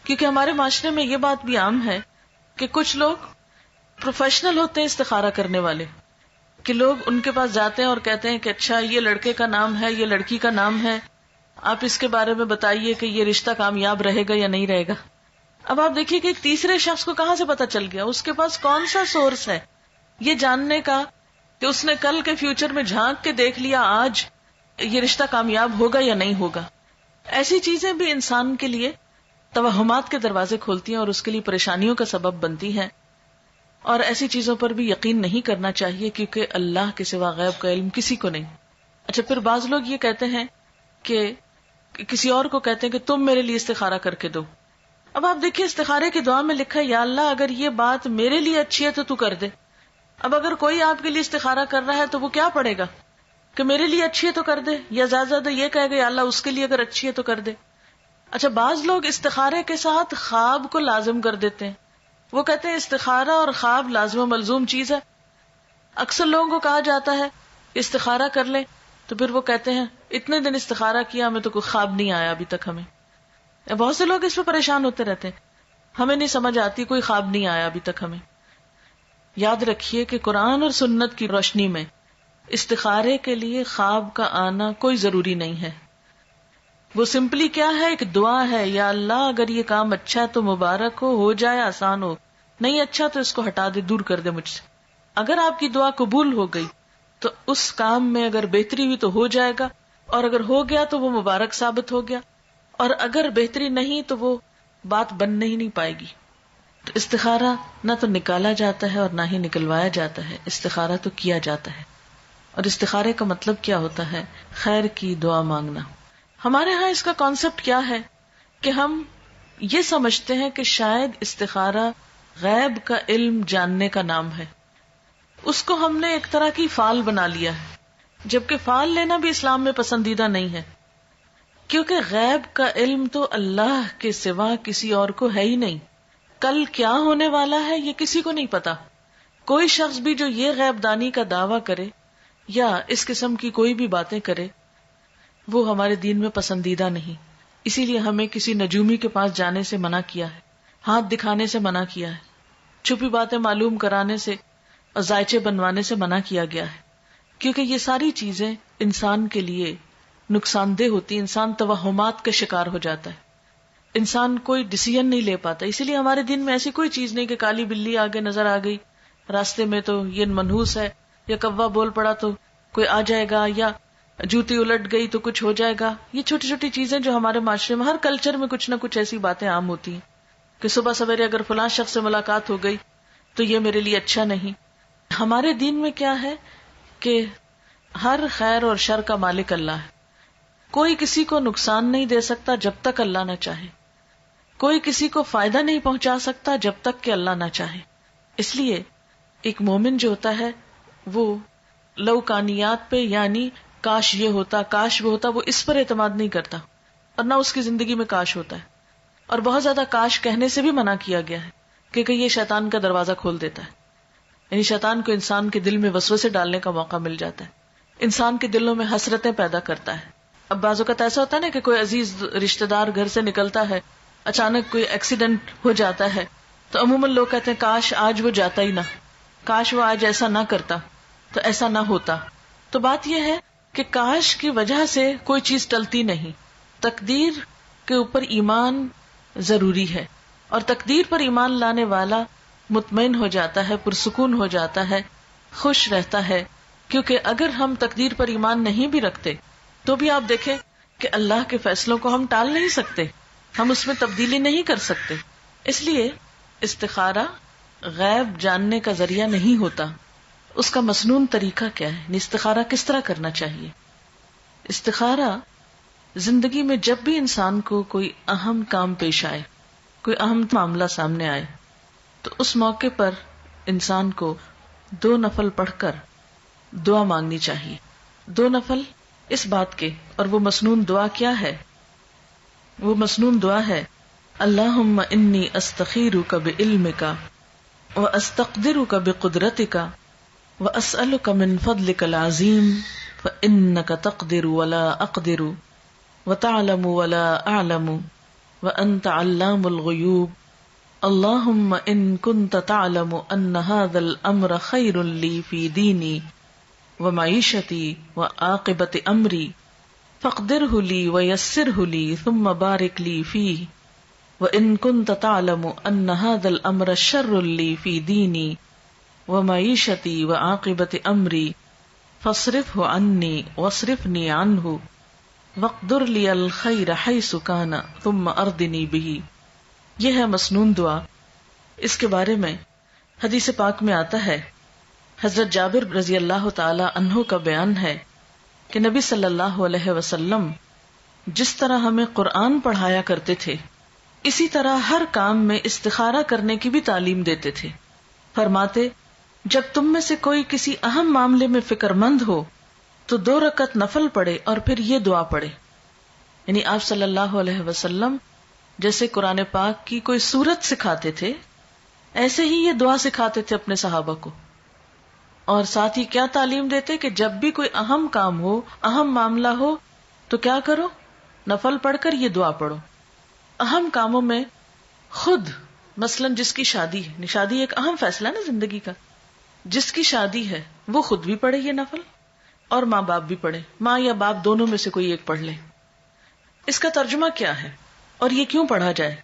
کیونکہ ہمارے معاشرے میں یہ بات بھی عام ہے کہ کچھ لوگ پروفیشنل ہوتے ہیں استخارہ کرنے والے، کہ لوگ ان کے پاس جاتے ہیں اور کہتے ہیں کہ اچھا یہ لڑکے کا نام ہے، یہ لڑکی کا نام ہے، آپ اس کے بارے میں بتائیے کہ یہ رشتہ کامیاب رہے گا یا نہیں رہے گا. اب آپ دیکھیے کہ ایک تیسرے شخص کو کہاں سے پتا چل گیا، اس کے پاس کون سا سورس ہے یہ جاننے کا کہ اس نے کل کے فیوچر میں جھانک کے دیکھ لیا آج یہ رشتہ کامیاب ہوگا یا نہیں ہوگا. ایسی چیزیں بھی انسان کے لیے توہمات کے دروازے کھولتی ہیں اور اس کے لیے پریشانیوں کا سبب بنتی ہیں، اور ایسی چیزوں پر بھی یقین نہیں کرنا چاہیے کیونکہ اللہ کے سوا غیب کا علم کسی کو نہیں. اچھا، پھر بعض لوگ یہ کہتے ہیں کہ کسی اور کو کہتے ہیں کہ تم میرے لیے استخارہ کر کے دو. اب آپ دیکھیے استخارے کی دعا میں لکھا ہے یا اللہ اگر یہ بات میرے لیے اچھی ہے تو تو کر دے. اب اگر کوئی آپ کے لیے استخارہ کر رہا ہے تو وہ کیا پڑھے گا کہ میرے لیے اچھی ہے تو کر دے، یا زیادہ زیادہ یہ کہے گا یا اللہ اس کے لیے اگر اچھی ہے تو کر دے. اچھا، بعض لوگ استخارے کے ساتھ خواب کو لازم کر دیتے ہیں. وہ کہتے ہیں استخارہ اور خواب لازم و ملزوم چیز ہے. اکثر لوگوں کو کہا جاتا ہے استخارہ کر لیں تو پھر وہ کہتے ہیں اتنے دن استخارہ کیا ہمیں تو کوئی خواب نہیں آیا ابھی تک. ہمیں بہت سے لوگ اس پہ پریشان ہوتے رہتے ہیں، ہمیں نہیں سمجھ آتی، کوئی خواب نہیں آیا ابھی تک ہمیں. یاد رکھیے کہ قرآن اور سنت کی روشنی میں استخارے کے لیے خواب کا آنا کوئی ضروری نہیں ہے. وہ سمپلی کیا ہے، ایک دعا ہے، یا اللہ اگر یہ کام اچھا ہے تو مبارک ہو جائے، آسان ہو، نہیں اچھا تو اس کو ہٹا دے، دور کر دے مجھ سے. اگر آپ کی دعا قبول ہو گئی تو اس کام میں اگر بہتری ہوئی تو ہو جائے گا، اور اگر ہو گیا تو وہ مبارک ثابت ہو گیا، اور اگر بہتری نہیں تو وہ بات بن ہی نہیں پائے گی. تو استخارہ نہ تو نکالا جاتا ہے اور نہ ہی نکلوایا جاتا ہے، استخارہ تو کیا جاتا ہے. اور استخارے کا مطلب کیا ہوتا ہے؟ خیر کی دعا مانگنا. ہمارے ہاں اس کا کانسیپٹ کیا ہے کہ ہم یہ سمجھتے ہیں کہ شاید استخارہ غیب کا علم جاننے کا نام ہے. اس کو ہم نے ایک طرح کی فال بنا لیا ہے، جبکہ فال لینا بھی اسلام میں پسندیدہ نہیں ہے، کیونکہ غیب کا علم تو اللہ کے سوا کسی اور کو ہے ہی نہیں. کل کیا ہونے والا ہے یہ کسی کو نہیں پتا. کوئی شخص بھی جو یہ غیب دانی کا دعویٰ کرے یا اس قسم کی کوئی بھی باتیں کرے وہ ہمارے دین میں پسندیدہ نہیں. اسی لیے ہمیں کسی نجومی کے پاس جانے سے منع کیا ہے، ہاتھ دکھانے سے منع کیا ہے، چھپی باتیں معلوم کرانے سے اور ذائچے بنوانے سے منع کیا گیا ہے، کیونکہ یہ ساری چیزیں انسان کے لیے نقصان دہ ہوتی. انسان توہمات کا شکار ہو جاتا ہے، انسان کوئی ڈیسیژن نہیں لے پاتا. اسی لیے ہمارے دین میں ایسی کوئی چیز نہیں کہ کالی بلی آگے نظر آ گئی راستے میں تو یہ منحوس ہے، یا کوا بول پڑا تو کوئی آ جائے گا، یا جوتی الٹ گئی تو کچھ ہو جائے گا. یہ چھوٹی چھوٹی چیزیں جو ہمارے معاشرے میں ہر کلچر میں کچھ نہ کچھ ایسی باتیں عام ہوتی ہیں کہ صبح سویرے اگر فلاں شخص سے ملاقات ہو گئی تو یہ میرے لیے اچھا نہیں. ہمارے دین میں کیا ہے کہ ہر خیر اور شر کا مالک اللہ ہے. کوئی کسی کو نقصان نہیں دے سکتا جب تک اللہ نہ چاہے، کوئی کسی کو فائدہ نہیں پہنچا سکتا جب تک کہ اللہ نہ چاہے. اس لیے ایک مومن جو ہوتا ہے وہ لوکانیات پہ، یعنی کاش یہ ہوتا، کاش وہ ہوتا، وہ اس پر اعتماد نہیں کرتا، اور نہ اس کی زندگی میں کاش ہوتا ہے. اور بہت زیادہ کاش کہنے سے بھی منع کیا گیا ہے کیونکہ یہ شیطان کا دروازہ کھول دیتا ہے. یعنی شیطان کو انسان کے دل میں وسوسے ڈالنے کا موقع مل جاتا ہے، انسان کے دلوں میں حسرتیں پیدا کرتا ہے. اب بعض اوقات ایسا ہوتا ہے نا کہ کوئی عزیز رشتہ دار گھر سے نکلتا ہے، اچانک کوئی ایکسیڈنٹ ہو جاتا ہے تو عموماً لوگ کہتے ہیں کاش آج وہ جاتا ہی نہ، کاش وہ آج ایسا نہ کرتا تو ایسا نہ ہوتا. تو بات یہ ہے کہ کاش کی وجہ سے کوئی چیز ٹلتی نہیں. تقدیر کے اوپر ایمان ضروری ہے، اور تقدیر پر ایمان لانے والا مطمئن ہو جاتا ہے، پرسکون ہو جاتا ہے، خوش رہتا ہے. کیونکہ اگر ہم تقدیر پر ایمان نہیں بھی رکھتے تو بھی آپ دیکھیں کہ اللہ کے فیصلوں کو ہم ٹال نہیں سکتے، ہم اس میں تبدیلی نہیں کر سکتے. اس لیے استخارہ غیب جاننے کا ذریعہ نہیں ہوتا. اس کا مسنون طریقہ کیا ہے؟ استخارہ کس طرح کرنا چاہیے؟ استخارہ زندگی میں جب بھی انسان کو کوئی اہم کام پیش آئے، کوئی اہم معاملہ سامنے آئے، تو اس موقع پر انسان کو 2 نفل پڑھ کر دعا مانگنی چاہیے. 2 نفل اس بات کے، اور وہ مسنون دعا کیا ہے؟ وہ مسنون دعا ہے اللہم انی استخیرک بعلمک واستقدرک بقدرتک واسألک من فضلک العظیم فانک تقدر ولا اقدر وتعلم ولا اعلم وأنت علام الغیوب اللہم ان کنت تعلم ان هذا الامر خیر لی فی دینی ومعیشتی وعاقبت امری فاقدرہ لی ویسرہ لی ثم بارک لی فیہ وَإِن كُنْتَ تَعْلَمُ أَنَّ هَذَا الْأَمْرَ شَرٌّ لِّي فِي دِينِي وَمَعِيشَتِي وَعَاقِبَةِ أَمْرِي فَاصْرِفْهُ عَنِّي وَاصْرِفْنِي عَنْهُ وَاقْدُرْ لِيَ الْخَيْرَ حَيْثُ كَانَ ثُمَّ أَرْضِنِي بِهِ۔ یہ ہے مسنون دعا۔ اس کے بارے میں حدیث پاک میں آتا ہے، حضرت جابر رضی اللہ تعالی عنہ کا بیان ہے کہ نبی صلی اللہ علیہ وسلم جس طرح ہمیں قرآن پڑھایا کرتے تھے اسی طرح ہر کام میں استخارہ کرنے کی بھی تعلیم دیتے تھے۔ فرماتے، جب تم میں سے کوئی کسی اہم معاملے میں فکر مند ہو تو 2 رکعت نفل پڑھے اور پھر یہ دعا پڑھے۔ یعنی آپ صلی اللہ علیہ وسلم جیسے قرآن پاک کی کوئی سورت سکھاتے تھے ایسے ہی یہ دعا سکھاتے تھے اپنے صحابہ کو، اور ساتھ ہی کیا تعلیم دیتے کہ جب بھی کوئی اہم کام ہو، اہم معاملہ ہو تو کیا کرو؟ نفل پڑھ کر یہ دعا پڑھو۔ اہم کاموں میں خود مثلا جس کی شادی ہے، شادی ایک اہم فیصلہ ہے نا زندگی کا، جس کی شادی ہے وہ خود بھی پڑھے یہ نفل اور ماں باپ بھی پڑھے، ماں یا باپ دونوں میں سے کوئی ایک پڑھ لے۔ اس کا ترجمہ کیا ہے اور یہ کیوں پڑھا جائے؟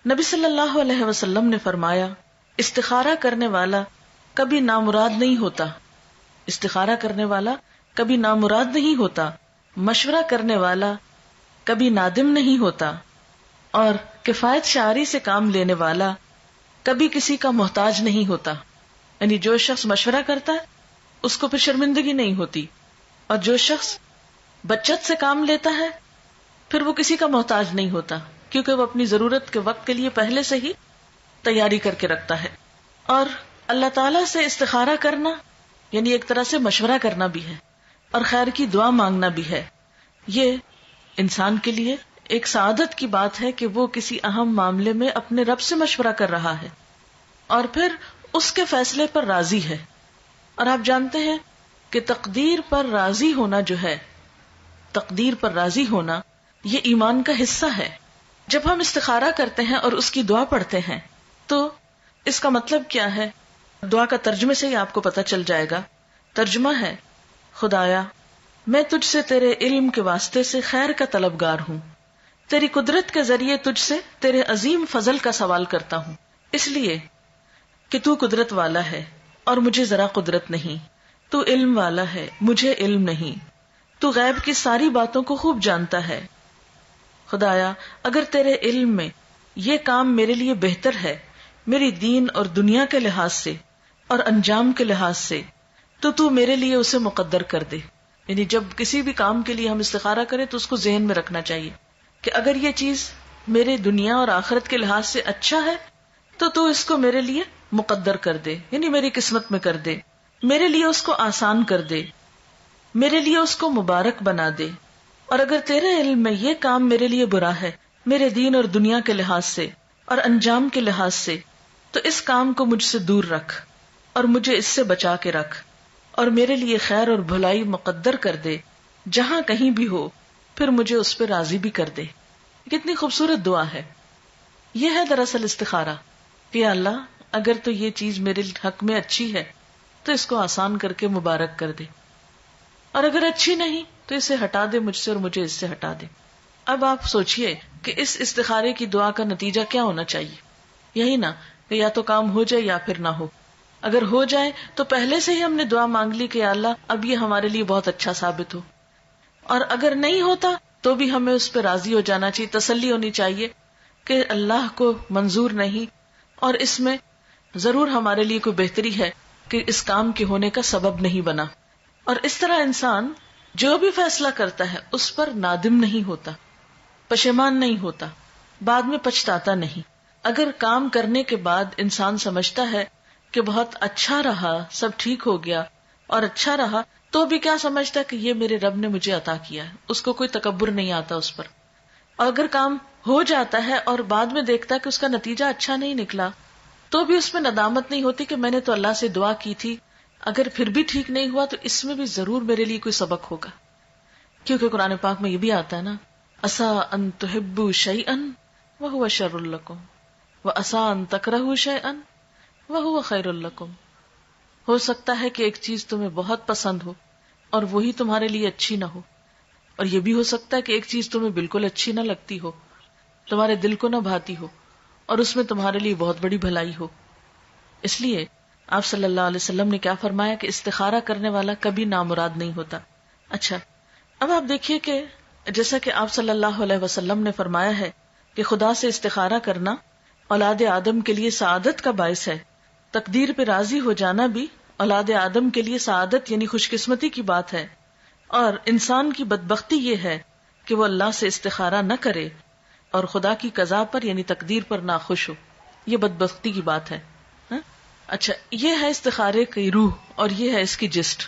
نبی صلی اللہ علیہ وسلم نے فرمایا، استخارہ کرنے والا کبھی نامراد نہیں ہوتا، استخارہ کرنے والا کبھی نامراد نہیں ہوتا، مشورہ کرنے والا کبھی نادم نہیں ہوتا، اور کفایت شعاری سے کام لینے والا کبھی کسی کا محتاج نہیں ہوتا۔ یعنی جو شخص مشورہ کرتا ہے اس کو پھر شرمندگی نہیں ہوتی، اور جو شخص بچت سے کام لیتا ہے پھر وہ کسی کا محتاج نہیں ہوتا، کیونکہ وہ اپنی ضرورت کے وقت کے لیے پہلے سے ہی تیاری کر کے رکھتا ہے۔ اور اللہ تعالیٰ سے استخارہ کرنا یعنی ایک طرح سے مشورہ کرنا بھی ہے اور خیر کی دعا مانگنا بھی ہے۔ یہ انسان کے لیے ایک سعادت کی بات ہے کہ وہ کسی اہم معاملے میں اپنے رب سے مشورہ کر رہا ہے اور پھر اس کے فیصلے پر راضی ہے۔ اور آپ جانتے ہیں کہ تقدیر پر راضی ہونا جو ہے، تقدیر پر راضی ہونا یہ ایمان کا حصہ ہے۔ جب ہم استخارہ کرتے ہیں اور اس کی دعا پڑھتے ہیں تو اس کا مطلب کیا ہے؟ دعا کا ترجمے سے ہی آپ کو پتہ چل جائے گا۔ ترجمہ ہے، خدایا میں تجھ سے تیرے علم کے واسطے سے خیر کا طلبگار ہوں، تیری قدرت کے ذریعے تجھ سے تیرے عظیم فضل کا سوال کرتا ہوں، اس لیے کہ تو قدرت والا ہے اور مجھے ذرا قدرت نہیں، تو علم والا ہے مجھے علم نہیں، تو غیب کی ساری باتوں کو خوب جانتا ہے۔ خدایا اگر تیرے علم میں یہ کام میرے لیے بہتر ہے میری دین اور دنیا کے لحاظ سے اور انجام کے لحاظ سے تو میرے لیے اسے مقدر کر دے۔ یعنی جب کسی بھی کام کے لیے ہم استخارہ کریں تو اس کو ذہن میں رکھنا چاہیے کہ اگر یہ چیز میرے دنیا اور آخرت کے لحاظ سے اچھا ہے تو اس کو میرے لیے مقدر کر دے، یعنی میری قسمت میں کر دے، میرے لیے اس کو آسان کر دے، میرے لیے اس کو مبارک بنا دے۔ اور اگر تیرے علم میں یہ کام میرے لیے برا ہے میرے دین اور دنیا کے لحاظ سے اور انجام کے لحاظ سے تو اس کام کو مجھ سے دور رکھ اور مجھے اس سے بچا کے رکھ، اور میرے لیے خیر اور بھلائی مقدر کر دے جہاں کہیں بھی ہو، پھر مجھے اس پہ راضی بھی کر دے۔ کتنی خوبصورت دعا ہے۔ یہ ہے دراصل استخارہ کہ اللہ اگر تو یہ چیز میرے حق میں اچھی ہے تو اس کو آسان کر کے مبارک کر دے، اور اگر اچھی نہیں تو اسے ہٹا دے مجھ سے اور مجھے اس سے ہٹا دے۔ اب آپ سوچئے کہ اس استخارے کی دعا کا نتیجہ کیا ہونا چاہیے؟ یہی نا کہ یا تو کام ہو جائے یا پھر نہ ہو۔ اگر ہو جائے تو پہلے سے ہی ہم نے دعا مانگ لی کہ یا اللہ اب یہ ہمارے لیے بہت اچھا ثابت ہو، اور اگر نہیں ہوتا تو بھی ہمیں اس پہ راضی ہو جانا چاہیے، تسلی ہونی چاہیے کہ اللہ کو منظور نہیں اور اس میں ضرور ہمارے لیے کوئی بہتری ہے کہ اس کام کے ہونے کا سبب نہیں بنا۔ اور اس طرح انسان جو بھی فیصلہ کرتا ہے اس پر نادم نہیں ہوتا، پشیمان نہیں ہوتا، بعد میں پچھتاتا نہیں۔ اگر کام کرنے کے بعد انسان سمجھتا ہے کہ بہت اچھا رہا، سب ٹھیک ہو گیا اور اچھا رہا، تو بھی کیا سمجھتا کہ یہ میرے رب نے مجھے عطا کیا ہے، اس کو کوئی تکبر نہیں آتا اس پر۔ اور اگر کام ہو جاتا ہے اور بعد میں دیکھتا کہ اس کا نتیجہ اچھا نہیں نکلا تو بھی اس میں ندامت نہیں ہوتی کہ میں نے تو اللہ سے دعا کی تھی، اگر پھر بھی ٹھیک نہیں ہوا تو اس میں بھی ضرور میرے لیے کوئی سبق ہوگا، کیونکہ قرآن پاک میں یہ بھی آتا ہے نا، عسیٰ ان تحبوا شیئا وہو شر لکم وعسى ان تکرہوا شیئا وہو خیر لکم. ہو سکتا ہے کہ ایک چیز تمہیں بہت پسند ہو اور وہی تمہارے لیے اچھی نہ ہو، اور یہ بھی ہو سکتا ہے کہ ایک چیز تمہیں بالکل اچھی نہ لگتی ہو، تمہارے دل کو نہ بھاتی ہو، اور اس میں تمہارے لیے بہت بڑی بھلائی ہو. اس لیے آپ صلی اللہ علیہ وسلم نے کیا فرمایا کہ استخارہ کرنے والا کبھی نامراد نہیں ہوتا. اچھا، اب آپ دیکھیے کہ جیسا کہ آپ صلی اللہ علیہ وسلم نے فرمایا ہے کہ خدا سے استخارہ کرنا اولاد آدم کے لیے سعادت کا باعث ہے. تقدیر پہ راضی ہو جانا بھی اولاد آدم کے لیے سعادت یعنی خوش قسمتی کی بات ہے، اور انسان کی بدبختی یہ ہے کہ وہ اللہ سے استخارہ نہ کرے اور خدا کی قضا پر یعنی تقدیر پر ناخوش ہو. یہ بدبختی کی بات ہے. اچھا، یہ ہے استخارے کی روح اور یہ ہے اس کی جسٹ.